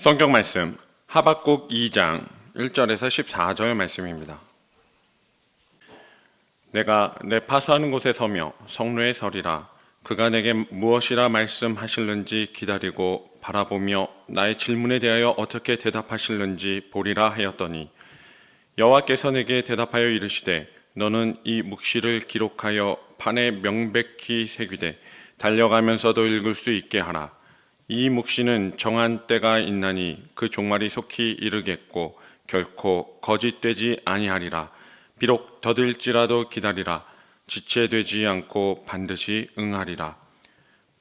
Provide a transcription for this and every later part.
성경 말씀 하박국 2장 1절에서 14절 말씀입니다. 내가 내 파수하는 곳에 서며 성로에 서리라. 그가 내게 무엇이라 말씀하실는지 기다리고 바라보며 나의 질문에 대하여 어떻게 대답하실는지 보리라 하였더니, 여호와께서 내게 대답하여 이르시되 너는 이 묵시를 기록하여 판에 명백히 새기되 달려가면서도 읽을 수 있게 하라. 이 묵시는 정한 때가 있나니 그 종말이 속히 이르겠고 결코 거짓되지 아니하리라. 비록 더딜지라도 기다리라. 지체되지 않고 반드시 응하리라.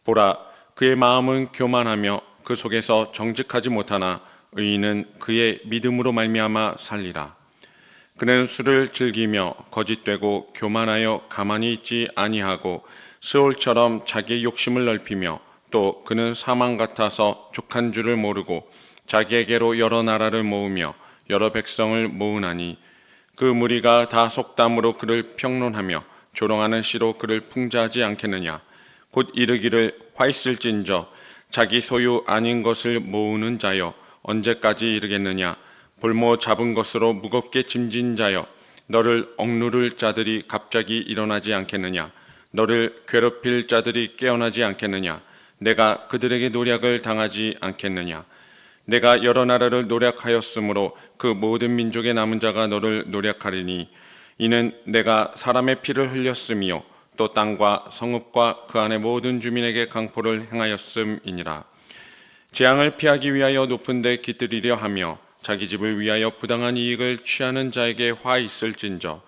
보라, 그의 마음은 교만하며 그 속에서 정직하지 못하나 의인은 그의 믿음으로 말미암아 살리라. 그는 술을 즐기며 거짓되고 교만하여 가만히 있지 아니하고 스올처럼 자기의 욕심을 넓히며, 또 그는 사망 같아서 족한 줄을 모르고 자기에게로 여러 나라를 모으며 여러 백성을 모으나니, 그 무리가 다 속담으로 그를 평론하며 조롱하는 시로 그를 풍자하지 않겠느냐. 곧 이르기를 화 있을진저 자기 소유 아닌 것을 모으는 자여 언제까지 이르겠느냐. 볼모 잡은 것으로 무겁게 짐진 자여 너를 억누를 자들이 갑자기 일어나지 않겠느냐. 너를 괴롭힐 자들이 깨어나지 않겠느냐. 내가 그들에게 노략을 당하지 않겠느냐. 내가 여러 나라를 노략하였으므로 그 모든 민족의 남은 자가 너를 노략하리니, 이는 내가 사람의 피를 흘렸으며 또 땅과 성읍과 그 안의 모든 주민에게 강포를 행하였음이니라. 재앙을 피하기 위하여 높은 데 깃들이려 하며 자기 집을 위하여 부당한 이익을 취하는 자에게 화 있을진저,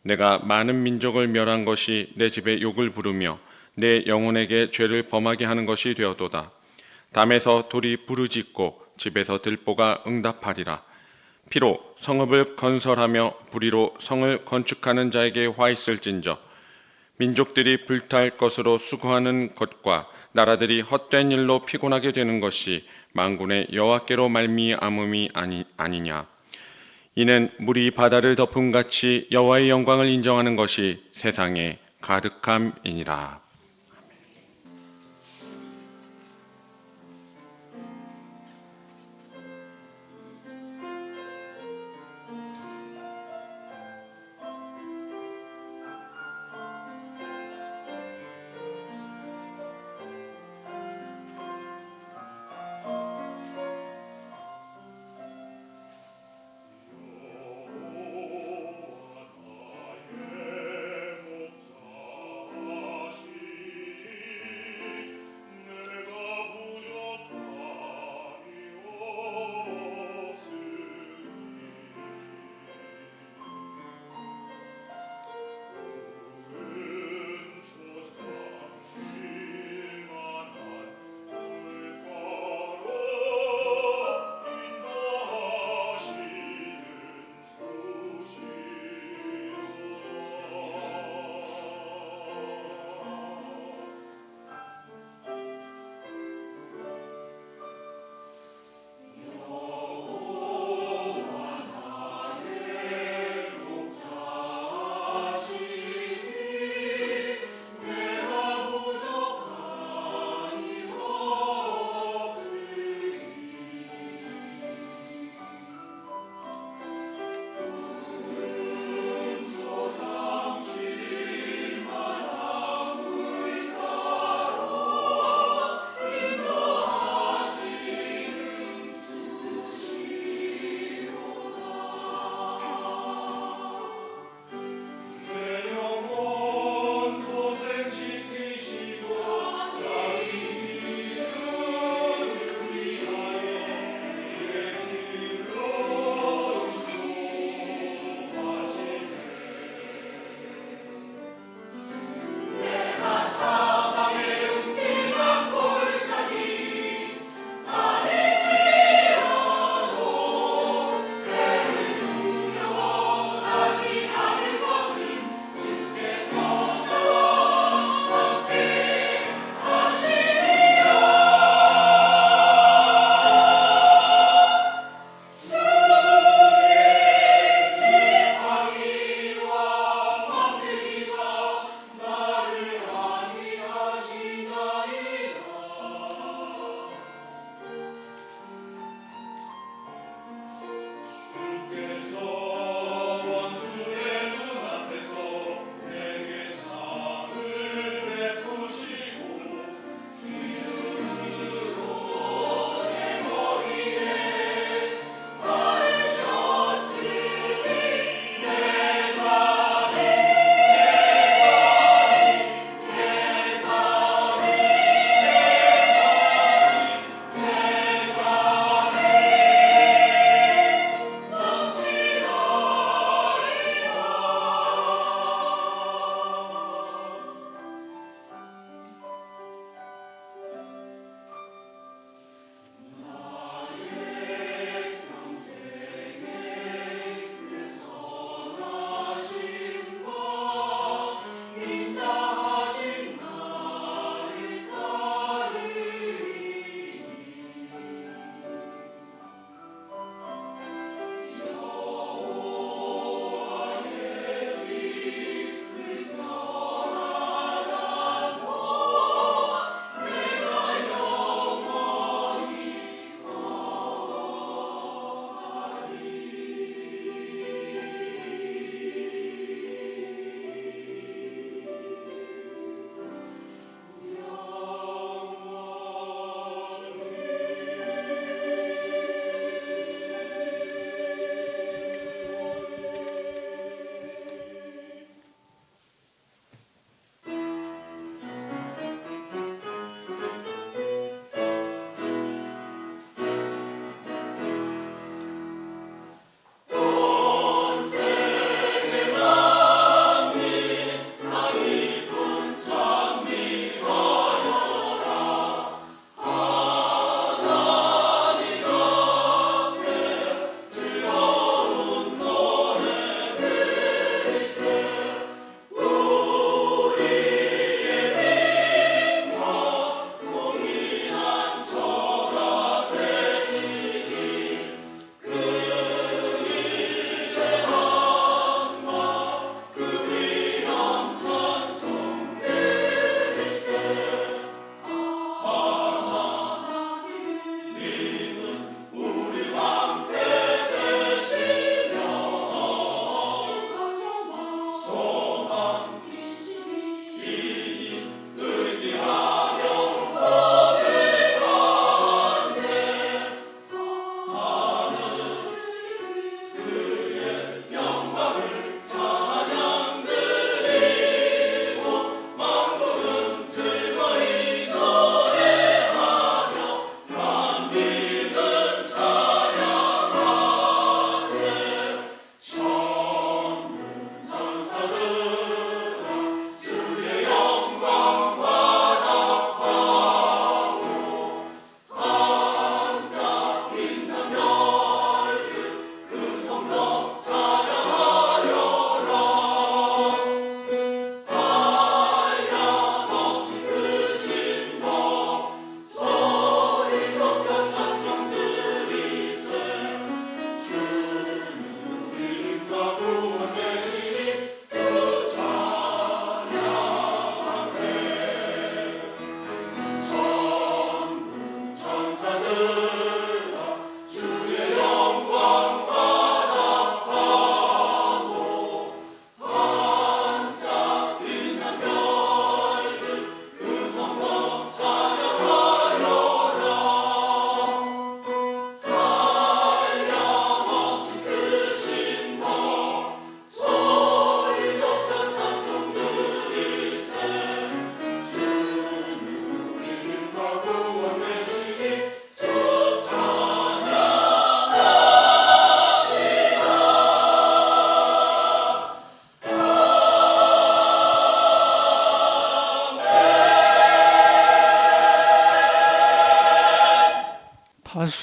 내가 많은 민족을 멸한 것이 내 집에 욕을 부르며 내 영혼에게 죄를 범하게 하는 것이 되었도다. 담에서 돌이 부르짖고 집에서 들보가 응답하리라. 피로 성읍을 건설하며 불의로 성을 건축하는 자에게 화 있을진저, 민족들이 불탈 것으로 수고하는 것과 나라들이 헛된 일로 피곤하게 되는 것이 만군의 여호와께로 말미암음이 아니냐. 이는 물이 바다를 덮음같이 여호와의 영광을 인정하는 것이 세상에 가득함이니라.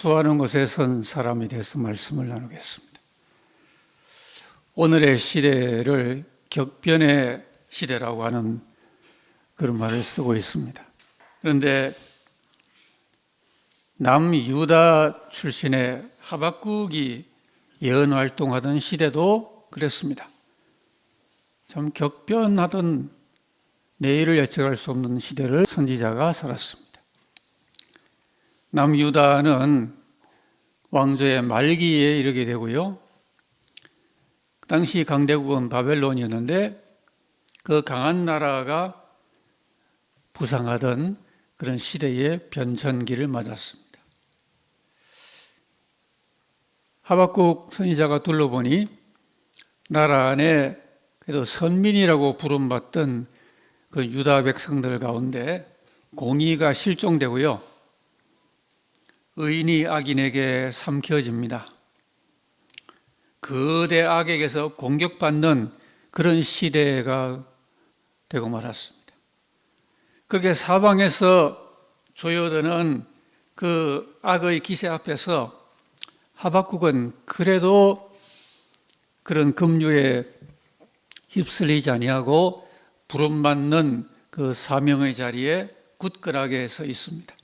파수하는 곳에 선 사람에 대해서 말씀을 나누겠습니다. 오늘의 시대를 격변의 시대라고 하는 그런 말을 쓰고 있습니다. 그런데 남유다 출신의 하박국이 예언 활동하던 시대도 그랬습니다. 참 격변하던 내일을 예측할 수 없는 시대를 선지자가 살았습니다. 남유다는 왕조의 말기에 이르게 되고요. 그 당시 강대국은 바벨론이었는데 그 강한 나라가 부상하던 그런 시대의 변천기를 맞았습니다. 하박국 선지자가 둘러보니 나라 안에 그래도 선민이라고 부름받던 그 유다 백성들 가운데 공의가 실종되고요. 의인이 악인에게 삼켜집니다. 거대 악에게서 공격받는 그런 시대가 되고 말았습니다. 그렇게 사방에서 조여드는 그 악의 기세 앞에서 하박국은 그래도 그런 급류에 휩쓸리지 아니하고 부름받는 그 사명의 자리에 굳건하게 서 있습니다.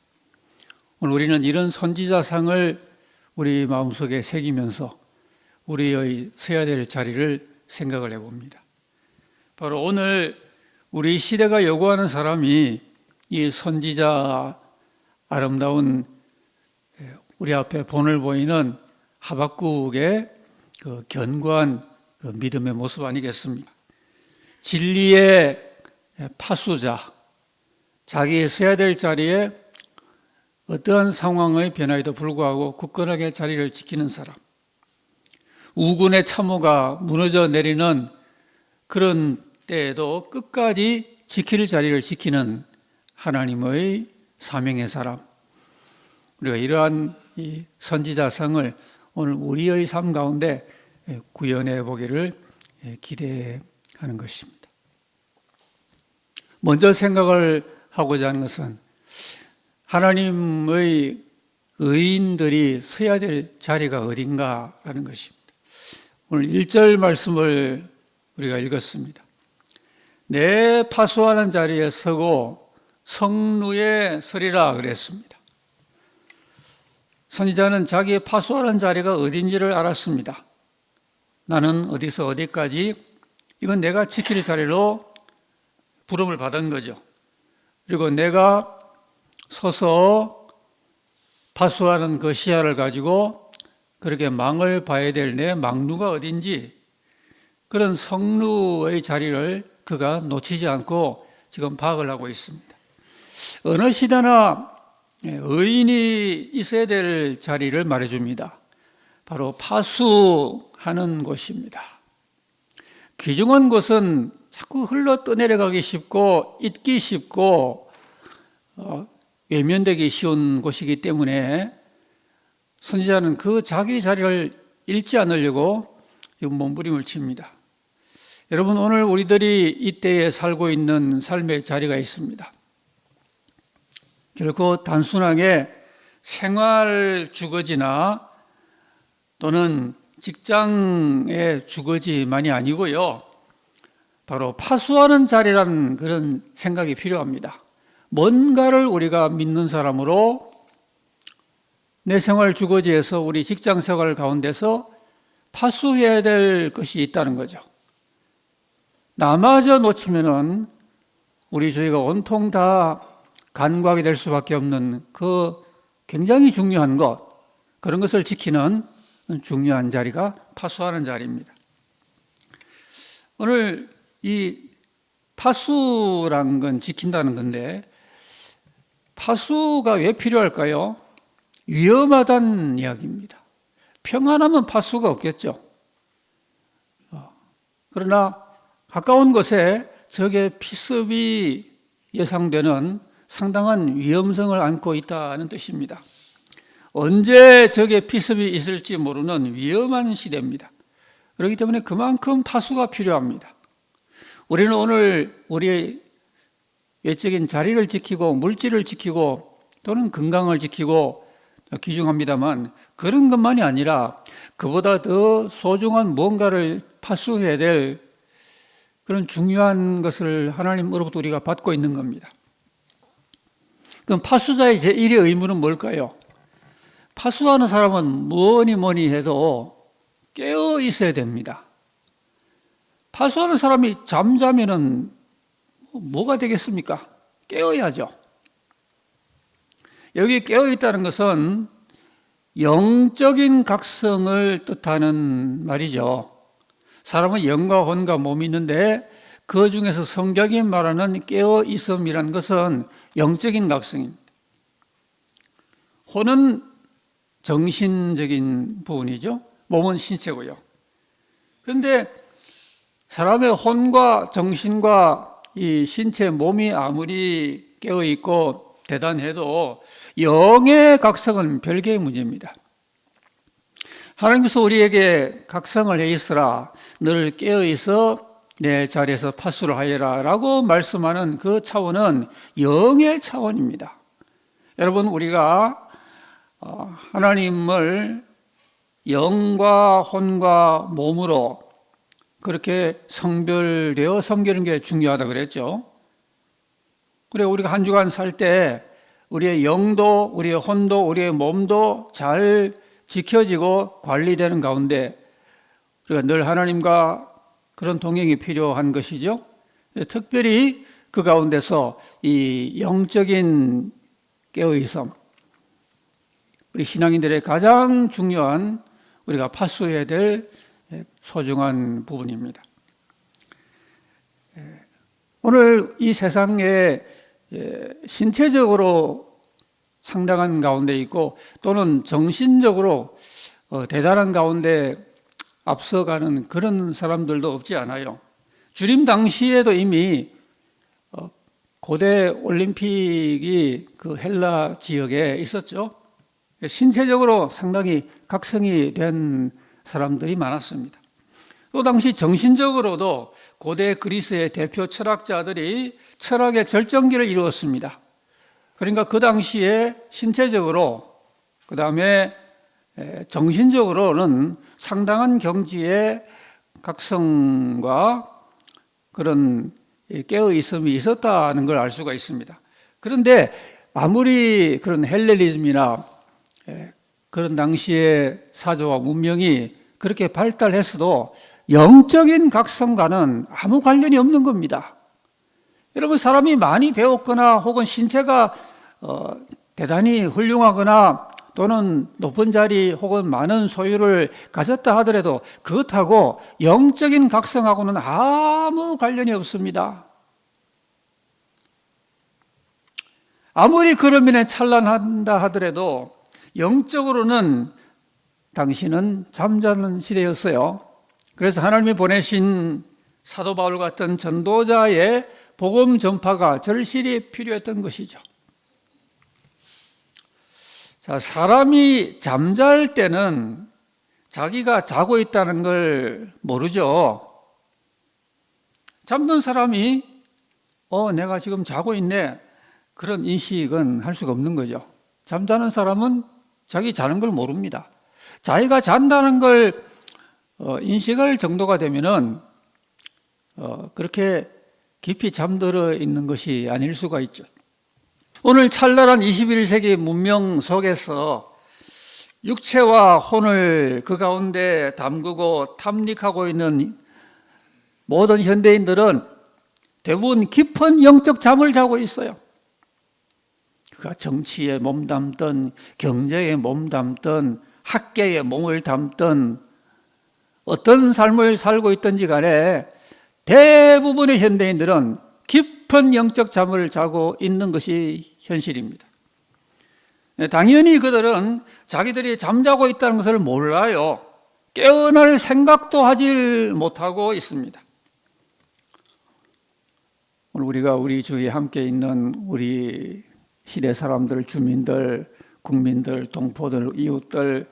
오늘 우리는 이런 선지자상을 우리 마음속에 새기면서 우리의 서야 될 자리를 생각을 해봅니다. 바로 오늘 우리 시대가 요구하는 사람이 이 선지자 아름다운 우리 앞에 본을 보이는 하박국의 그 견고한 그 믿음의 모습 아니겠습니까? 진리의 파수자, 자기 서야 될 자리에 어떠한 상황의 변화에도 불구하고 굳건하게 자리를 지키는 사람, 우군의 참호가 무너져 내리는 그런 때에도 끝까지 지킬 자리를 지키는 하나님의 사명의 사람, 우리가 이러한 이 선지자상을 오늘 우리의 삶 가운데 구현해 보기를 기대하는 것입니다. 먼저 생각을 하고자 하는 것은 하나님의 의인들이 서야 될 자리가 어딘가라는 것입니다. 오늘 1절 말씀을 우리가 읽었습니다. 내 파수하는 자리에 서고 성루에 서리라 그랬습니다. 선지자는 자기의 파수하는 자리가 어딘지를 알았습니다. 나는 어디서 어디까지 이건 내가 지킬 자리로 부름을 받은 거죠. 그리고 내가 서서 파수하는 그 시야를 가지고 그렇게 망을 봐야 될 내 망루가 어딘지 그런 성루의 자리를 그가 놓치지 않고 지금 파악을 하고 있습니다. 어느 시대나 의인이 있어야 될 자리를 말해줍니다. 바로 파수하는 곳입니다. 귀중한 곳은 자꾸 흘러 떠내려가기 쉽고 잊기 쉽고 외면되기 쉬운 곳이기 때문에 선지자는 그 자기 자리를 잃지 않으려고 몸부림을 칩니다. 여러분, 오늘 우리들이 이때에 살고 있는 삶의 자리가 있습니다. 결코 단순하게 생활 주거지나 또는 직장의 주거지만이 아니고요. 바로 파수하는 자리라는 그런 생각이 필요합니다. 뭔가를 우리가 믿는 사람으로 내 생활 주거지에서 우리 직장 생활 가운데서 파수해야 될 것이 있다는 거죠. 나마저 놓치면은 우리 저희가 온통 다 간과하게 될 수밖에 없는 그 굉장히 중요한 것, 그런 것을 지키는 중요한 자리가 파수하는 자리입니다. 오늘 이 파수란 건 지킨다는 건데 파수가 왜 필요할까요? 위험하다는 이야기입니다. 평안하면 파수가 없겠죠. 그러나 가까운 곳에 적의 피습이 예상되는 상당한 위험성을 안고 있다는 뜻입니다. 언제 적의 피습이 있을지 모르는 위험한 시대입니다. 그렇기 때문에 그만큼 파수가 필요합니다. 우리는 오늘 우리의 외적인 자리를 지키고 물질을 지키고 또는 건강을 지키고 귀중합니다만 그런 것만이 아니라 그보다 더 소중한 무언가를 파수해야 될 그런 중요한 것을 하나님으로부터 우리가 받고 있는 겁니다. 그럼 파수자의 제1의 의무는 뭘까요? 파수하는 사람은 뭐니 해도 깨어 있어야 됩니다. 파수하는 사람이 잠자면은 뭐가 되겠습니까? 깨어야죠. 여기 깨어 있다는 것은 영적인 각성을 뜻하는 말이죠. 사람은 영과 혼과 몸이 있는데 그 중에서 성경이 말하는 깨어 있음이라는 것은 영적인 각성입니다. 혼은 정신적인 부분이죠. 몸은 신체고요. 그런데 사람의 혼과 정신과 이 신체 몸이 아무리 깨어 있고 대단해도 영의 각성은 별개의 문제입니다. 하나님께서 우리에게 각성을 해 있으라, 늘 깨어 있어 내 자리에서 파수를 하여라 라고 말씀하는 그 차원은 영의 차원입니다. 여러분, 우리가 하나님을 영과 혼과 몸으로 그렇게 성별되어 섬기는 게 중요하다 그랬죠. 그래, 우리가 한 주간 살 때 우리의 영도, 우리의 혼도, 우리의 몸도 잘 지켜지고 관리되는 가운데 우리가 늘 하나님과 그런 동행이 필요한 것이죠. 특별히 그 가운데서 이 영적인 깨어있음, 우리 신앙인들의 가장 중요한 우리가 파수해야 될 소중한 부분입니다. 오늘 이 세상에 신체적으로 상당한 가운데 있고 또는 정신적으로 대단한 가운데 앞서가는 그런 사람들도 없지 않아요. 주림 당시에도 이미 고대 올림픽이 그 헬라 지역에 있었죠. 신체적으로 상당히 각성이 된 사람들이 많았습니다. 또 당시 정신적으로도 고대 그리스의 대표 철학자들이 철학의 절정기를 이루었습니다. 그러니까 그 당시에 신체적으로 그 다음에 정신적으로는 상당한 경지의 각성과 그런 깨어있음이 있었다는 걸 알 수가 있습니다. 그런데 아무리 그런 헬레니즘이나 그런 당시의 사조와 문명이 그렇게 발달했어도 영적인 각성과는 아무 관련이 없는 겁니다. 여러분, 사람이 많이 배웠거나 혹은 신체가 대단히 훌륭하거나 또는 높은 자리 혹은 많은 소유를 가졌다 하더라도 그것하고 영적인 각성하고는 아무 관련이 없습니다. 아무리 그런 면에 찬란한다 하더라도 영적으로는 당신은 잠자는 시대였어요. 그래서 하나님이 보내신 사도 바울 같은 전도자의 복음 전파가 절실히 필요했던 것이죠. 자, 사람이 잠잘 때는 자기가 자고 있다는 걸 모르죠. 잠든 사람이 내가 지금 자고 있네, 그런 인식은 할 수가 없는 거죠. 잠자는 사람은 자기 자는 걸 모릅니다. 자기가 잔다는 걸 인식할 정도가 되면은 그렇게 깊이 잠들어 있는 것이 아닐 수가 있죠. 오늘 찬란한 21세기 문명 속에서 육체와 혼을 그 가운데 담그고 탐닉하고 있는 모든 현대인들은 대부분 깊은 영적 잠을 자고 있어요. 그가 정치에 몸담든 경제에 몸담든 학계에 몸을 담든 어떤 삶을 살고 있든지 간에 대부분의 현대인들은 깊은 영적 잠을 자고 있는 것이 현실입니다. 당연히 그들은 자기들이 잠자고 있다는 것을 몰라요. 깨어날 생각도 하지 못하고 있습니다. 오늘 우리가 우리 주위에 함께 있는 우리 시대 사람들, 주민들, 국민들, 동포들, 이웃들,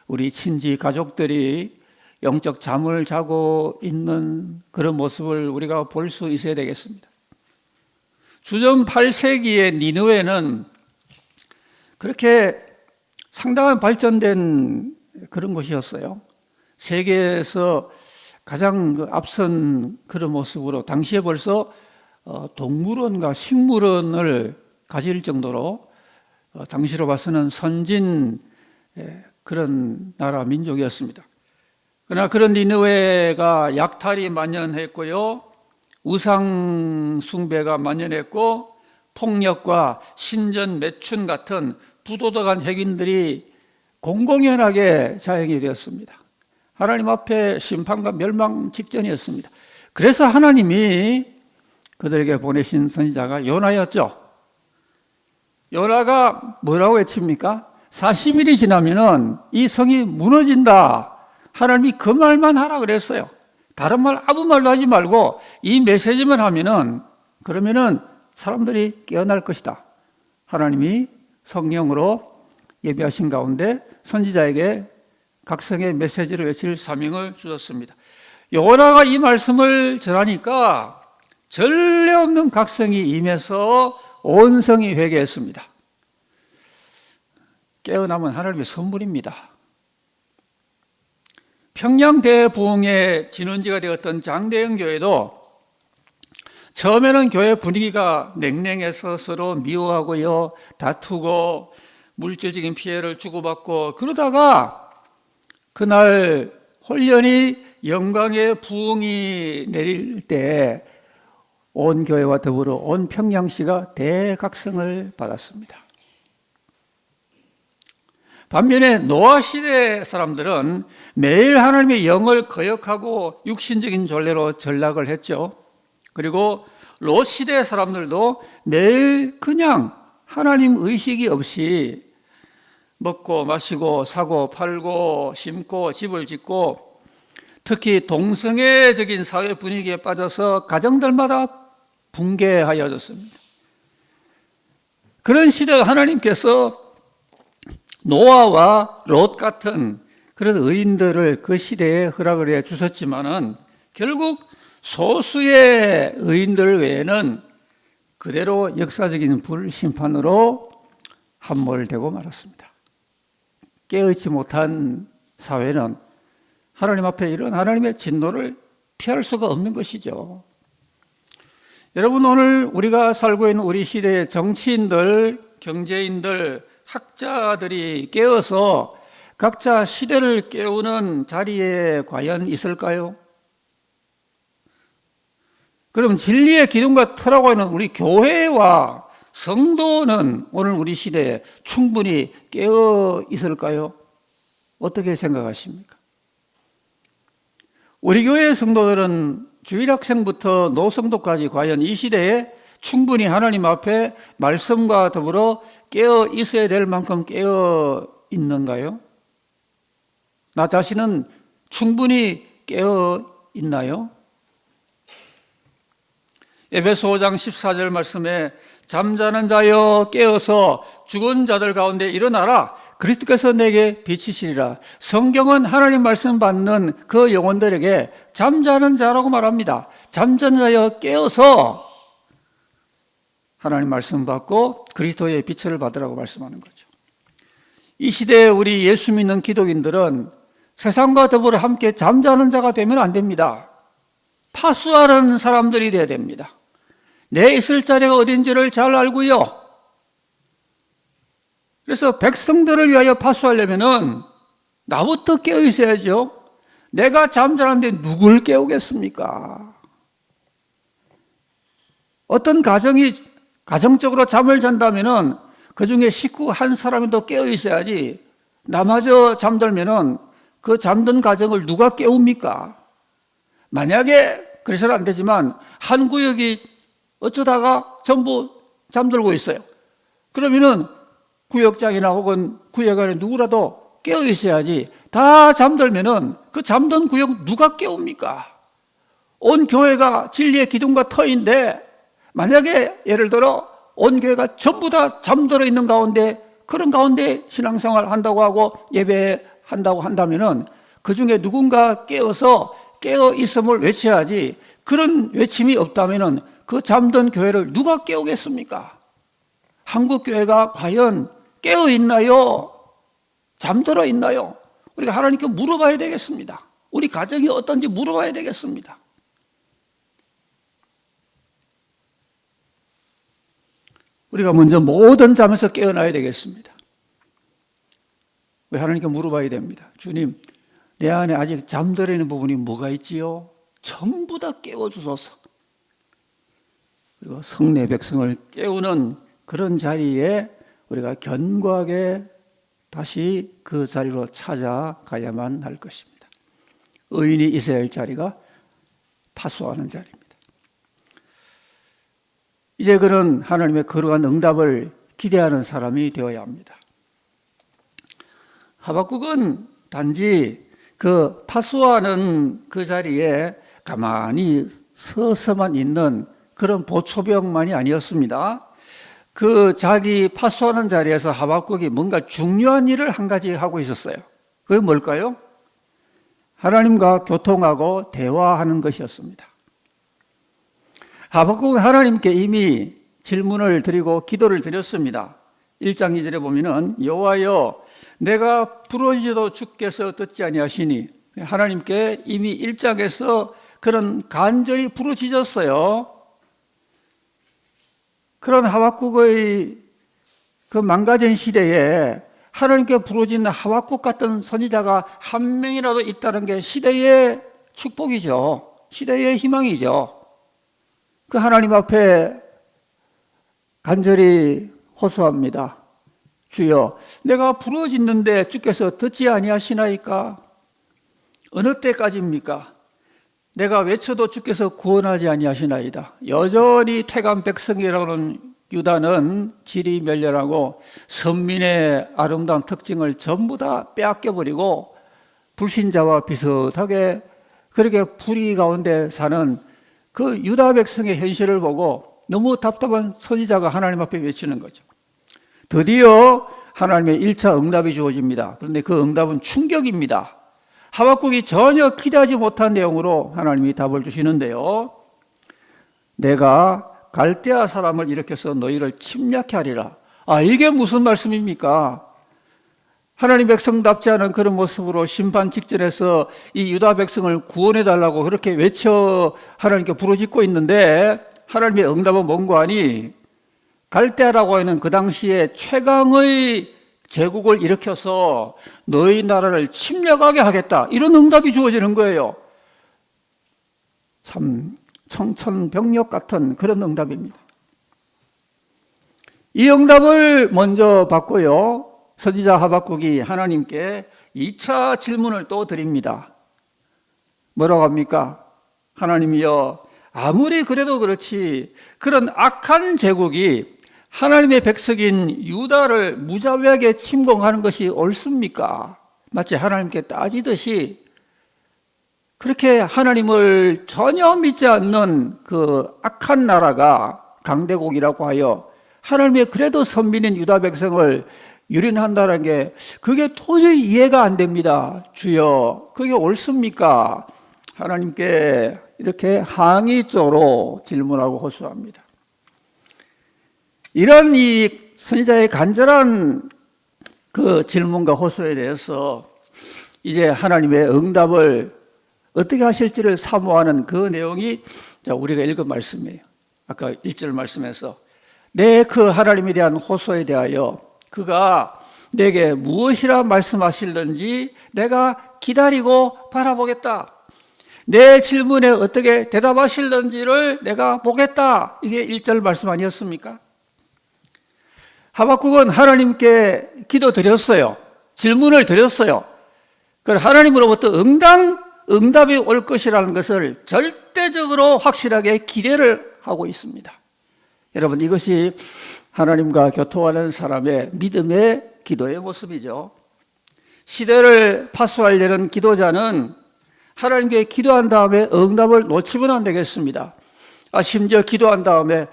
우리 친지 가족들이 영적 잠을 자고 있는 그런 모습을 우리가 볼 수 있어야 되겠습니다. 주전 8세기의 니느웨는 그렇게 상당한 발전된 그런 곳이었어요. 세계에서 가장 앞선 그런 모습으로 당시에 벌써 동물원과 식물원을 가질 정도로 당시로 봐서는 선진 그런 나라 민족이었습니다. 그러나 그런 니느웨가 약탈이 만연했고요, 우상 숭배가 만연했고, 폭력과 신전 매춘 같은 부도덕한 핵인들이 공공연하게 자행이 되었습니다. 하나님 앞에 심판과 멸망 직전이었습니다. 그래서 하나님이 그들에게 보내신 선지자가 요나였죠. 요나가 뭐라고 외칩니까? 40일이 지나면은 이 성이 무너진다. 하나님이 그 말만 하라 그랬어요. 다른 말 아무 말도 하지 말고 이 메시지만 하면은 그러면은 사람들이 깨어날 것이다. 하나님이 성령으로 예비하신 가운데 선지자에게 각성의 메시지를 외칠 사명을 주셨습니다. 요나가 이 말씀을 전하니까 전례 없는 각성이 임해서 온 성이 회개했습니다. 깨어남은 하나님의 선물입니다. 평양 대부흥의 진원지가 되었던 장대영 교회도 처음에는 교회 분위기가 냉랭해서 서로 미워하고요, 다투고 물질적인 피해를 주고받고, 그러다가 그날 홀연히 영광의 부흥이 내릴 때 온 교회와 더불어 온 평양시가 대각성을 받았습니다. 반면에 노아 시대 사람들은 매일 하나님의 영을 거역하고 육신적인 존재로 전락을 했죠. 그리고 롯 시대 사람들도 매일 그냥 하나님 의식이 없이 먹고 마시고 사고 팔고 심고 집을 짓고, 특히 동성애적인 사회 분위기에 빠져서 가정들마다 붕괴하여졌습니다. 그런 시대에 하나님께서 노아와 롯 같은 그런 의인들을 그 시대에 허락을 해 주셨지만은 결국 소수의 의인들 외에는 그대로 역사적인 불심판으로 함몰되고 말았습니다. 깨어있지 못한 사회는 하나님 앞에 이런 하나님의 진노를 피할 수가 없는 것이죠. 여러분, 오늘 우리가 살고 있는 우리 시대의 정치인들, 경제인들, 학자들이 깨어서 각자 시대를 깨우는 자리에 과연 있을까요? 그럼 진리의 기둥과 터라고 하는 우리 교회와 성도는 오늘 우리 시대에 충분히 깨어 있을까요? 어떻게 생각하십니까? 우리 교회 성도들은 주일학생부터 노성도까지 과연 이 시대에 충분히 하나님 앞에 말씀과 더불어 깨어 있어야 될 만큼 깨어 있는가요? 나 자신은 충분히 깨어 있나요? 에베소 5장 14절 말씀에 잠자는 자여 깨어서 죽은 자들 가운데 일어나라. 그리스도께서 내게 비치시리라. 성경은 하나님 말씀 받는 그 영혼들에게 잠자는 자라고 말합니다. 잠자는 자여 깨어서 하나님 말씀 받고 그리스도의 빛을 받으라고 말씀하는 거죠. 이 시대에 우리 예수 믿는 기독인들은 세상과 더불어 함께 잠자는 자가 되면 안 됩니다. 파수하는 사람들이 되어야 됩니다. 내 있을 자리가 어딘지를 잘 알고요. 그래서 백성들을 위하여 파수하려면은 나부터 깨어 있어야죠. 내가 잠자는데 누굴 깨우겠습니까? 어떤 가정이 가정적으로 잠을 잔다면은 그 중에 식구 한 사람이라도 깨어 있어야지, 나마저 잠들면은 그 잠든 가정을 누가 깨웁니까? 만약에 그래서는 안 되지만 한 구역이 어쩌다가 전부 잠들고 있어요. 그러면은 구역장이나 혹은 구역 안에 누구라도 깨어 있어야지, 다 잠들면은 그 잠든 구역 누가 깨웁니까? 온 교회가 진리의 기둥과 터인데 만약에 예를 들어 온 교회가 전부 다 잠들어 있는 가운데, 그런 가운데 신앙생활 한다고 하고 예배한다고 한다면은 그 중에 누군가 깨어서 깨어 있음을 외쳐야지, 그런 외침이 없다면은 그 잠든 교회를 누가 깨우겠습니까? 한국 교회가 과연 깨어 있나요? 잠들어 있나요? 우리가 하나님께 물어봐야 되겠습니다. 우리 가정이 어떤지 물어봐야 되겠습니다. 우리가 먼저 모든 잠에서 깨어나야 되겠습니다. 우리 하나님께 물어봐야 됩니다. 주님, 내 안에 아직 잠들어 있는 부분이 뭐가 있지요? 전부 다 깨워주소서. 그리고 성내 백성을 깨우는 그런 자리에 우리가 견고하게 다시 그 자리로 찾아가야만 할 것입니다. 의인이 있어야 할 자리가 파수하는 자리입니다. 이제 그런 하나님의 거룩한 응답을 기대하는 사람이 되어야 합니다. 하박국은 단지 그 파수하는 그 자리에 가만히 서서만 있는 그런 보초병만이 아니었습니다. 그 자기 파수하는 자리에서 하박국이 뭔가 중요한 일을 한 가지 하고 있었어요. 그게 뭘까요? 하나님과 교통하고 대화하는 것이었습니다. 하박국은 하나님께 이미 질문을 드리고 기도를 드렸습니다. 1장 2절에 보면은 여호와여 내가 부르짖어도 주께서 듣지 아니하시니, 하나님께 이미 1장에서 그런 간절히 부르짖었어요. 그런 하박국의 그 망가진 시대에 하나님께 부르짖는 하박국 같은 선지자가 한 명이라도 있다는 게 시대의 축복이죠. 시대의 희망이죠. 그 하나님 앞에 간절히 호소합니다. 주여, 내가 부르짖는데 주께서 듣지 아니하시나이까? 어느 때까지입니까? 내가 외쳐도 주께서 구원하지 아니하시나이다. 여전히 태간 백성이라고는 유다는 질이 멸렬하고 선민의 아름다운 특징을 전부 다 빼앗겨버리고 불신자와 비슷하게 그렇게 불의 가운데 사는 그 유다 백성의 현실을 보고 너무 답답한 선지자가 하나님 앞에 외치는 거죠. 드디어 하나님의 1차 응답이 주어집니다. 그런데 그 응답은 충격입니다. 하박국이 전혀 기대하지 못한 내용으로 하나님이 답을 주시는데요. 내가 갈대아 사람을 일으켜서 너희를 침략케 하리라. 이게 무슨 말씀입니까? 하나님 백성답지 않은 그런 모습으로 심판 직전에서 이 유다 백성을 구원해달라고 그렇게 외쳐 하나님께 부르짖고 있는데 하나님의 응답은 뭔가 하니 갈대아라고 하는 그 당시에 최강의 제국을 일으켜서 너희 나라를 침략하게 하겠다. 이런 응답이 주어지는 거예요. 참 청천벽력 같은 그런 응답입니다. 이 응답을 먼저 받고요. 선지자 하박국이 하나님께 2차 질문을 또 드립니다. 뭐라고 합니까? 하나님이여, 아무리 그래도 그렇지 그런 악한 제국이 하나님의 백성인 유다를 무자비하게 침공하는 것이 옳습니까? 마치 하나님께 따지듯이 그렇게 하나님을 전혀 믿지 않는 그 악한 나라가 강대국이라고 하여 하나님의 그래도 선민인 유다 백성을 유린한다는 게 그게 도저히 이해가 안 됩니다. 주여, 그게 옳습니까? 하나님께 이렇게 항의조로 질문하고 호소합니다. 이런 이 선지자의 간절한 그 질문과 호소에 대해서 이제 하나님의 응답을 어떻게 하실지를 사모하는 그 내용이 우리가 읽은 말씀이에요. 아까 1절 말씀에서 내 그 하나님에 대한 호소에 대하여 그가 내게 무엇이라 말씀하실는지 내가 기다리고 바라보겠다. 내 질문에 어떻게 대답하실는지를 내가 보겠다. 이게 1절 말씀 아니었습니까? 하박국은 하나님께 기도드렸어요. 질문을 드렸어요. 그걸 하나님으로부터 응답이 올 것이라는 것을 절대적으로 확실하게 기대를 하고 있습니다. 여러분, 이것이 하나님과 교통하는 사람의 믿음의 기도의 모습이죠. 시대를 파수하려는 기도자는 하나님께 기도한 다음에 응답을 놓치면 안 되겠습니다. 심지어 기도한 다음에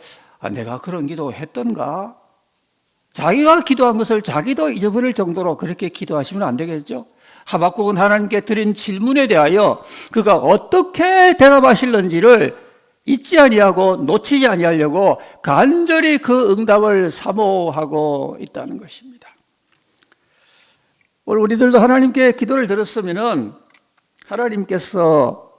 내가 그런 기도 했던가? 자기가 기도한 것을 자기도 잊어버릴 정도로 그렇게 기도하시면 안 되겠죠. 하박국은 하나님께 드린 질문에 대하여 그가 어떻게 대답하실는지를 잊지 아니하고 놓치지 아니하려고 간절히 그 응답을 사모하고 있다는 것입니다. 오늘 우리들도 하나님께 기도를 드렸으면은 하나님께서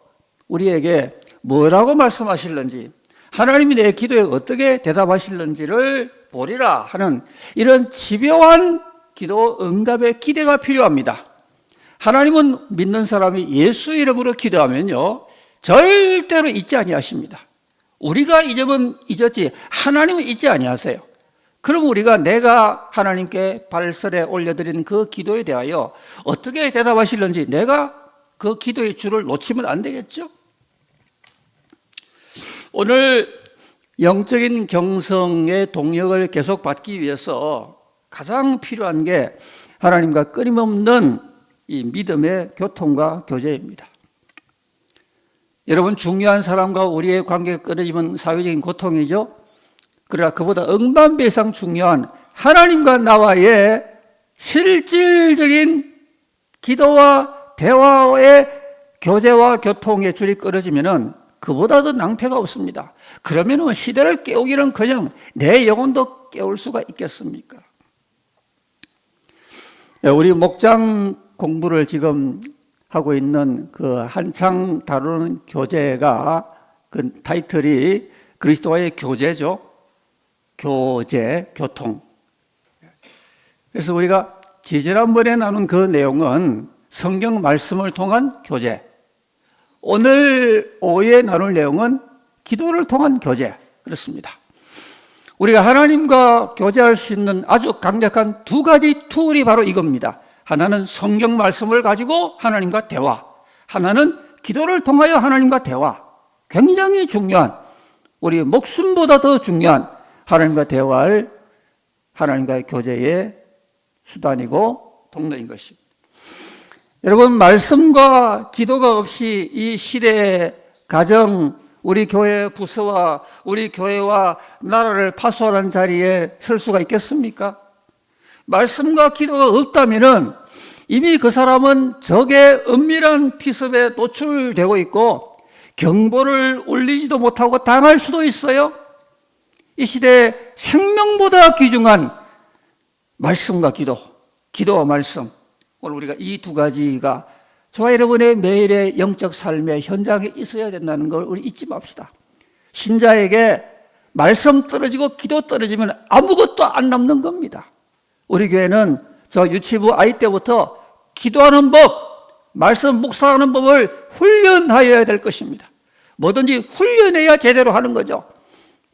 우리에게 뭐라고 말씀하실는지, 하나님이 내 기도에 어떻게 대답하실는지를 보리라 하는 이런 집요한 기도 응답의 기대가 필요합니다. 하나님은 믿는 사람이 예수 이름으로 기도하면요 절대로 잊지 아니하십니다. 우리가 잊으면 잊었지 하나님은 잊지 아니하세요. 그럼 우리가 내가 하나님께 발설에 올려드린 그 기도에 대하여 어떻게 대답하실는지 내가 그 기도의 줄을 놓치면 안 되겠죠? 오늘 영적인 경성의 동력을 계속 받기 위해서 가장 필요한 게 하나님과 끊임없는 이 믿음의 교통과 교제입니다. 여러분, 중요한 사람과 우리의 관계가 끊어지면 사회적인 고통이죠. 그러나 그보다 억만 배 이상 중요한 하나님과 나와의 실질적인 기도와 대화의 교제와 교통의 줄이 끊어지면은 그보다 더 낭패가 없습니다. 그러면은 시대를 깨우기는커녕 내 영혼도 깨울 수가 있겠습니까? 우리 목장 공부를 지금 하고 있는 그 한창 다루는 교재가 그 타이틀이 그리스도와의 교제죠. 교제, 교통. 그래서 우리가 지지난번에 나눈 그 내용은 성경 말씀을 통한 교제. 오늘 오후에 나눌 내용은 기도를 통한 교제. 그렇습니다. 우리가 하나님과 교제할 수 있는 아주 강력한 두 가지 툴이 바로 이겁니다. 하나는 성경 말씀을 가지고 하나님과 대화, 하나는 기도를 통하여 하나님과 대화. 굉장히 중요한, 우리 목숨보다 더 중요한 하나님과 대화할 하나님과의 교제의 수단이고 통로인 것입니다. 여러분, 말씀과 기도가 없이 이 시대의 가정, 우리 교회 부서와 우리 교회와 나라를 파수하는 자리에 설 수가 있겠습니까? 말씀과 기도가 없다면은 이미 그 사람은 적의 은밀한 피습에 노출되고 있고 경보를 울리지도 못하고 당할 수도 있어요. 이 시대에 생명보다 귀중한 말씀과 기도, 기도와 말씀. 오늘 우리가 이 두 가지가 저와 여러분의 매일의 영적 삶의 현장에 있어야 된다는 걸 우리 잊지 맙시다. 신자에게 말씀 떨어지고 기도 떨어지면 아무것도 안 남는 겁니다. 우리 교회는 저 유치부 아이 때부터 기도하는 법, 말씀 묵상하는 법을 훈련하여야 될 것입니다. 뭐든지 훈련해야 제대로 하는 거죠.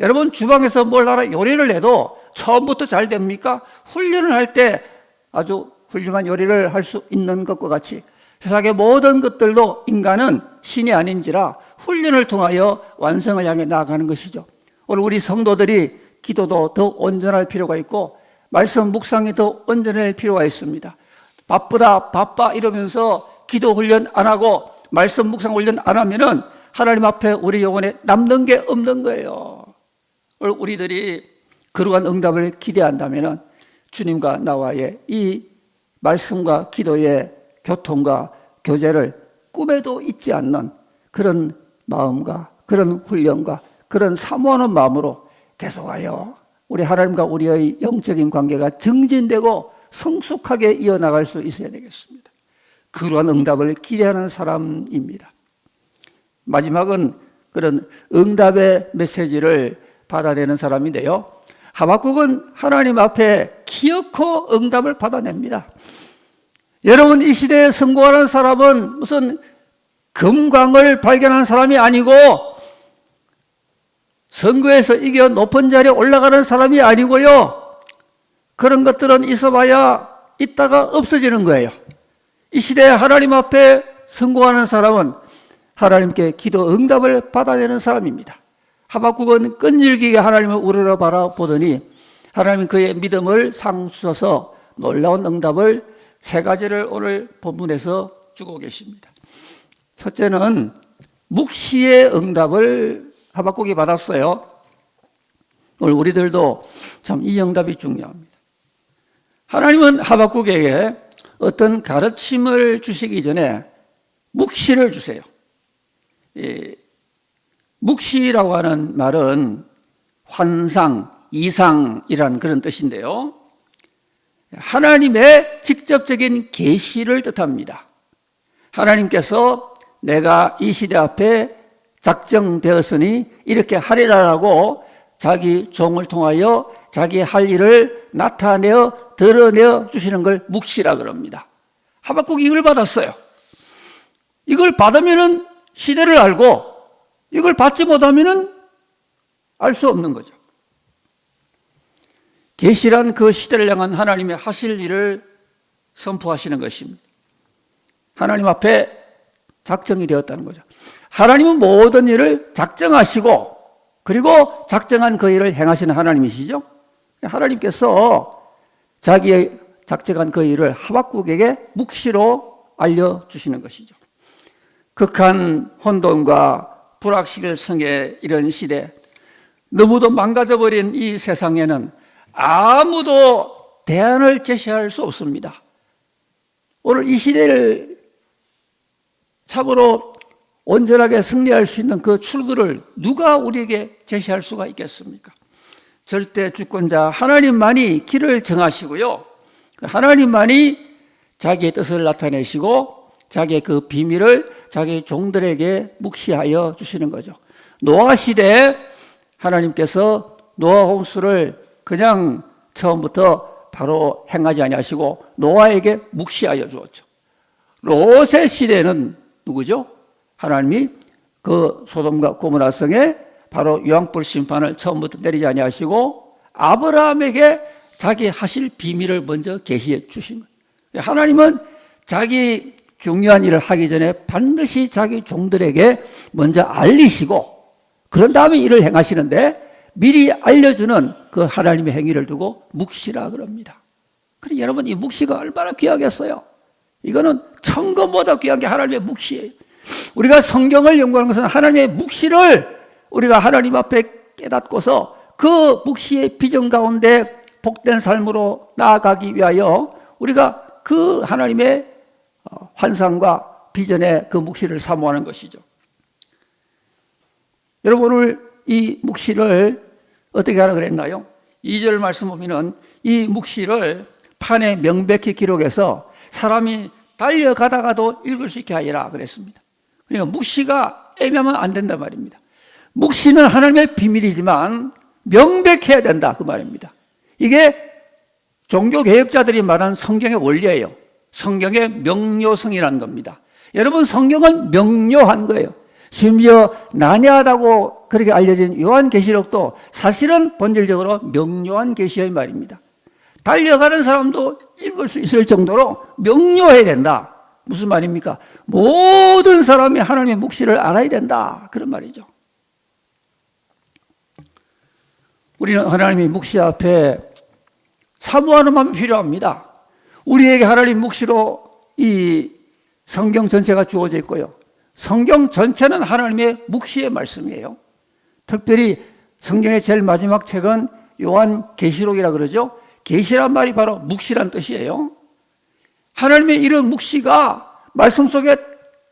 여러분, 주방에서 뭘 하나 요리를 해도 처음부터 잘 됩니까? 훈련을 할 때 아주 훌륭한 요리를 할 수 있는 것과 같이 세상의 모든 것들도 인간은 신이 아닌지라 훈련을 통하여 완성을 향해 나아가는 것이죠. 오늘 우리 성도들이 기도도 더 온전할 필요가 있고 말씀 묵상이 더 온전할 필요가 있습니다. 바빠 이러면서 기도 훈련 안 하고 말씀 묵상 훈련 안 하면은 하나님 앞에 우리 영혼에 남는 게 없는 거예요. 우리들이 그러한 응답을 기대한다면은 주님과 나와의 이 말씀과 기도의 교통과 교제를 꿈에도 잊지 않는 그런 마음과 그런 훈련과 그런 사모하는 마음으로 계속하여 우리 하나님과 우리의 영적인 관계가 증진되고 성숙하게 이어나갈 수 있어야 되겠습니다. 그러한 응답을 기대하는 사람입니다. 마지막은 그런 응답의 메시지를 받아내는 사람인데요. 하박국은 하나님 앞에 기어코 응답을 받아냅니다. 여러분, 이 시대에 성공하는 사람은 무슨 금광을 발견한 사람이 아니고 선거에서 이겨 높은 자리에 올라가는 사람이 아니고요. 그런 것들은 있어봐야 있다가 없어지는 거예요. 이 시대에 하나님 앞에 성공하는 사람은 하나님께 기도 응답을 받아내는 사람입니다. 하박국은 끈질기게 하나님을 우러러 바라보더니 하나님은 그의 믿음을 상수셔서 놀라운 응답을 세 가지를 오늘 본문에서 주고 계십니다. 첫째는 묵시의 응답을 하박국이 받았어요. 오늘 우리들도 참 이 응답이 중요합니다. 하나님은 하박국에게 어떤 가르침을 주시기 전에 묵시를 주세요. 묵시라고 하는 말은 환상, 이상이란 그런 뜻인데요. 하나님의 직접적인 계시를 뜻합니다. 하나님께서 내가 이 시대 앞에 작정되었으니 이렇게 하리라라고 자기 종을 통하여 자기 할 일을 나타내어 드러내어 주시는 걸 묵시라 그럽니다. 하박국이 이걸 받았어요. 이걸 받으면은 시대를 알고 이걸 받지 못하면은 알 수 없는 거죠. 계시란 그 시대를 향한 하나님의 하실 일을 선포하시는 것입니다. 하나님 앞에 작정이 되었다는 거죠. 하나님은 모든 일을 작정하시고 그리고 작정한 그 일을 행하시는 하나님이시죠. 하나님께서 자기의 작정한 그 일을 하박국에게 묵시로 알려주시는 것이죠. 극한 혼돈과 불확실성의 이런 시대, 너무도 망가져버린 이 세상에는 아무도 대안을 제시할 수 없습니다. 오늘 이 시대를 참으로 온전하게 승리할 수 있는 그 출구를 누가 우리에게 제시할 수가 있겠습니까? 절대 주권자 하나님만이 길을 정하시고요. 하나님만이 자기의 뜻을 나타내시고 자기의 그 비밀을 자기 종들에게 묵시하여 주시는 거죠. 노아 시대에 하나님께서 노아 홍수를 그냥 처음부터 바로 행하지 아니하시고 노아에게 묵시하여 주었죠. 롯의 시대는 누구죠? 하나님이 그 소돔과 고모라 성에 바로 유황불 심판을 처음부터 내리지 아니하시고 아브라함에게 자기 하실 비밀을 먼저 계시해 주신 거예요. 하나님은 자기 중요한 일을 하기 전에 반드시 자기 종들에게 먼저 알리시고 그런 다음에 일을 행하시는데 미리 알려주는 그 하나님의 행위를 두고 묵시라 그럽니다. 그래 여러분 이 묵시가 얼마나 귀하겠어요. 이거는 천금보다 귀한 게 하나님의 묵시예요. 우리가 성경을 연구하는 것은 하나님의 묵시를 우리가 하나님 앞에 깨닫고서 그 묵시의 비전 가운데 복된 삶으로 나아가기 위하여 우리가 그 하나님의 환상과 비전의 그 묵시를 사모하는 것이죠. 여러분 오늘 이 묵시를 어떻게 하라 그랬나요? 2절 말씀 보면은 이 묵시를 판에 명백히 기록해서 사람이 달려가다가도 읽을 수 있게 하리라 그랬습니다. 그러니까 묵시가 애매하면 안 된단 말입니다. 묵시는 하나님의 비밀이지만 명백해야 된다 그 말입니다. 이게 종교개혁자들이 말하는 성경의 원리예요. 성경의 명료성이라는 겁니다. 여러분 성경은 명료한 거예요. 심지어 난해하다고 그렇게 알려진 요한계시록도 사실은 본질적으로 명료한 계시의 말입니다. 달려가는 사람도 읽을 수 있을 정도로 명료해야 된다. 무슨 말입니까? 모든 사람이 하나님의 묵시를 알아야 된다. 그런 말이죠. 우리는 하나님의 묵시 앞에 사모하는 마음이 필요합니다. 우리에게 하나님 묵시로 이 성경 전체가 주어져 있고요. 성경 전체는 하나님의 묵시의 말씀이에요. 특별히 성경의 제일 마지막 책은 요한계시록이라 그러죠. 계시란 말이 바로 묵시란 뜻이에요. 하나님의 이런 묵시가 말씀 속에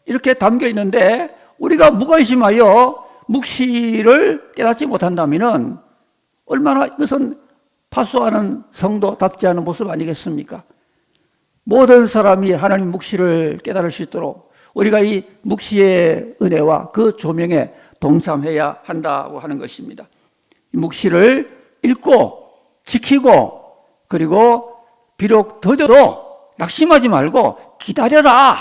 이렇게 담겨 있는데 우리가 무관심하여 묵시를 깨닫지 못한다면 얼마나 이것은 파수하는 성도답지 않은 모습 아니겠습니까? 모든 사람이 하나님 묵시를 깨달을 수 있도록 우리가 이 묵시의 은혜와 그 조명에 동참해야 한다고 하는 것입니다. 묵시를 읽고 지키고 그리고 비록 더뎌도 낙심하지 말고 기다려라.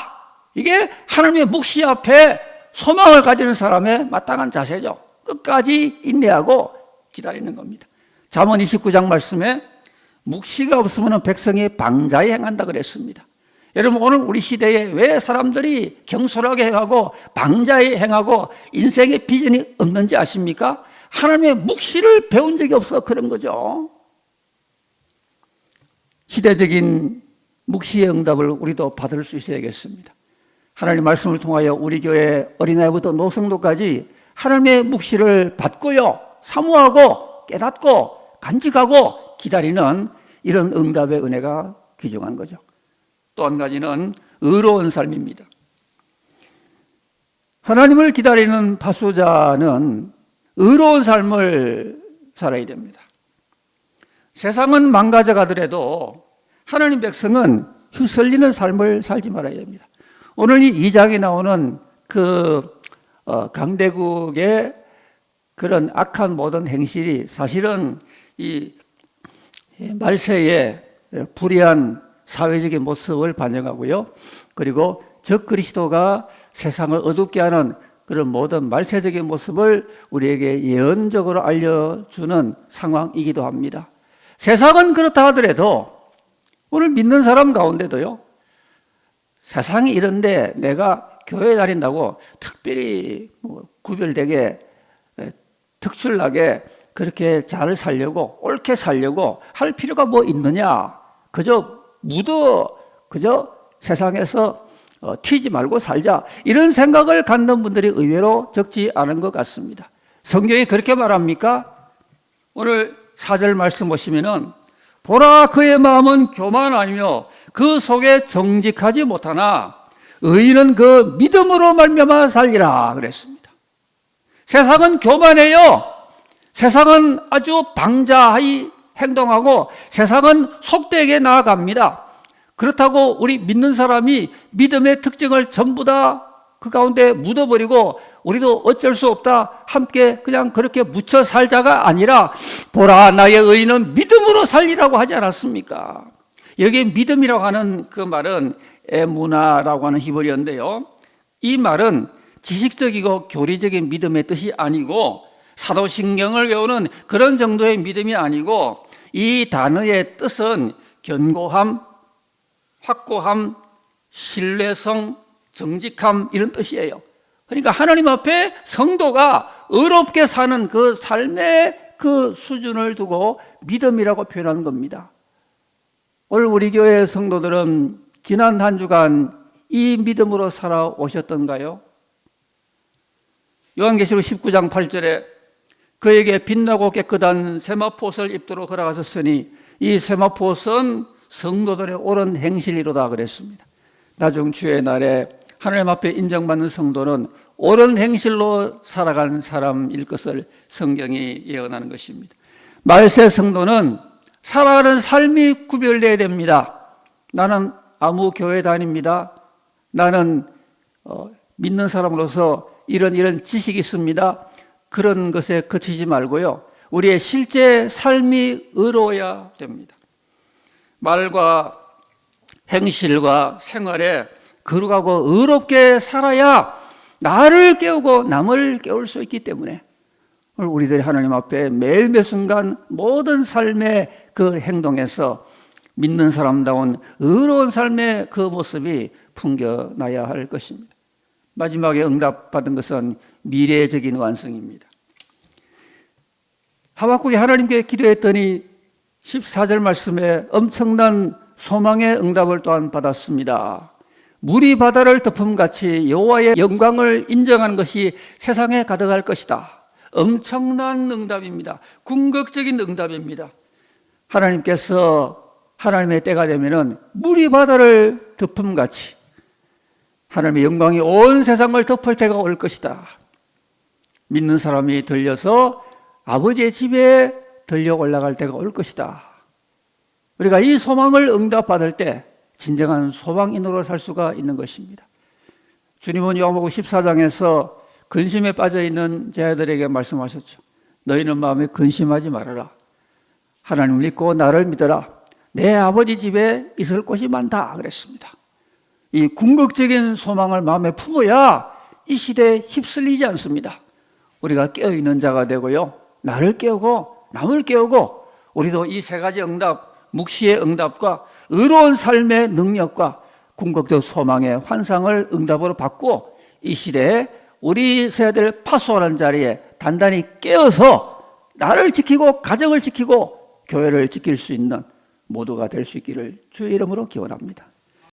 이게 하나님의 묵시 앞에 소망을 가지는 사람의 마땅한 자세죠. 끝까지 인내하고 기다리는 겁니다. 잠언 29장 말씀에 묵시가 없으면 백성이 방자에 행한다 그랬습니다. 여러분 오늘 우리 시대에 왜 사람들이 경솔하게 행하고 방자에 행하고 인생의 비전이 없는지 아십니까? 하나님의 묵시를 배운 적이 없어 그런 거죠. 시대적인 묵시의 응답을 우리도 받을 수 있어야겠습니다. 하나님 말씀을 통하여 우리 교회 어린아이부터 노성도까지 하나님의 묵시를 받고요, 사모하고 깨닫고 간직하고 기다리는 이런 응답의 은혜가 귀중한 거죠. 또 한 가지는 의로운 삶입니다. 하나님을 기다리는 파수자는 의로운 삶을 살아야 됩니다. 세상은 망가져 가더라도 하나님 백성은 휩쓸리는 삶을 살지 말아야 됩니다. 오늘 이 2장에 나오는 강대국의 그런 악한 모든 행실이 사실은 이 말세의 불의한 사회적인 모습을 반영하고요. 그리고 적 그리스도가 세상을 어둡게 하는 그런 모든 말세적인 모습을 우리에게 예언적으로 알려주는 상황이기도 합니다. 세상은 그렇다 하더라도 오늘 믿는 사람 가운데도요, 세상이 이런데 내가 교회 다닌다고 특별히 구별되게 특출나게 그렇게 잘 살려고 옳게 살려고 할 필요가 뭐 있느냐? 그저 세상에서 튀지 말고 살자, 이런 생각을 갖는 분들이 의외로 적지 않은 것 같습니다. 성경이 그렇게 말합니까? 오늘 4절 말씀 보시면은 보라, 그의 마음은 교만하며 그 속에 정직하지 못하나 의인은 그 믿음으로 말미암아 살리라 그랬습니다. 세상은 교만해요. 세상은 아주 방자하게 행동하고 세상은 속되게 나아갑니다. 그렇다고 우리 믿는 사람이 믿음의 특징을 전부 다 그 가운데 묻어버리고 우리도 어쩔 수 없다, 함께 그냥 그렇게 묻혀 살자가 아니라 보라, 나의 의인은 믿음으로 살리라고 하지 않았습니까? 여기 믿음이라고 하는 그 말은 에무나라고 하는 히브리어인데요, 이 말은 지식적이고 교리적인 믿음의 뜻이 아니고 사도신경을 외우는 그런 정도의 믿음이 아니고 이 단어의 뜻은 견고함, 확고함, 신뢰성, 정직함, 이런 뜻이에요. 그러니까 하나님 앞에 성도가 의롭게 사는 그 삶의 그 수준을 두고 믿음이라고 표현하는 겁니다. 오늘 우리 교회 성도들은 지난 한 주간 이 믿음으로 살아오셨던가요? 요한계시록 19장 8절에 그에게 빛나고 깨끗한 세마포옷을 입도록 허락하셨으니 이 세마포옷은 성도들의 옳은 행실이로다 그랬습니다. 나중 주의 날에 하나님 앞에 인정받는 성도는 옳은 행실로 살아간 사람일 것을 성경이 예언하는 것입니다. 말세 성도는 살아가는 삶이 구별되어야 됩니다. 나는 아무 교회 다닙니다. 나는 믿는 사람으로서 이런 지식이 있습니다. 그런 것에 그치지 말고요, 우리의 실제 삶이 의로워야 됩니다. 말과 행실과 생활에 거룩하고 의롭게 살아야 나를 깨우고 남을 깨울 수 있기 때문에 오늘 우리들이 하나님 앞에 매일 매 순간 모든 삶의 그 행동에서 믿는 사람다운 의로운 삶의 그 모습이 풍겨나야 할 것입니다. 마지막에 응답받은 것은 미래적인 완성입니다. 하박국이 하나님께 기도했더니 14절 말씀에 엄청난 소망의 응답을 또한 받았습니다. 물이 바다를 덮음같이 여호와의 영광을 인정하는 것이 세상에 가득할 것이다. 엄청난 응답입니다. 궁극적인 응답입니다. 하나님께서 하나님의 때가 되면은 물이 바다를 덮음같이 하나님의 영광이 온 세상을 덮을 때가 올 것이다. 믿는 사람이 들려서 아버지의 집에 들려 올라갈 때가 올 것이다. 우리가 이 소망을 응답받을 때 진정한 소망인으로 살 수가 있는 것입니다. 주님은 요한복음 14장에서 근심에 빠져있는 제자들에게 말씀하셨죠. 너희는 마음에 근심하지 말아라. 하나님을 믿고 나를 믿어라. 내 아버지 집에 있을 곳이 많다 그랬습니다. 이 궁극적인 소망을 마음에 품어야 이 시대에 휩쓸리지 않습니다. 우리가 깨어있는 자가 되고요, 나를 깨우고 남을 깨우고 우리도 이 세 가지 응답, 묵시의 응답과 의로운 삶의 능력과 궁극적 소망의 환상을 응답으로 받고 이 시대에 우리 세대를 파수하는 자리에 단단히 깨어서 나를 지키고 가정을 지키고 교회를 지킬 수 있는 모두가 될 수 있기를 주의 이름으로 기원합니다.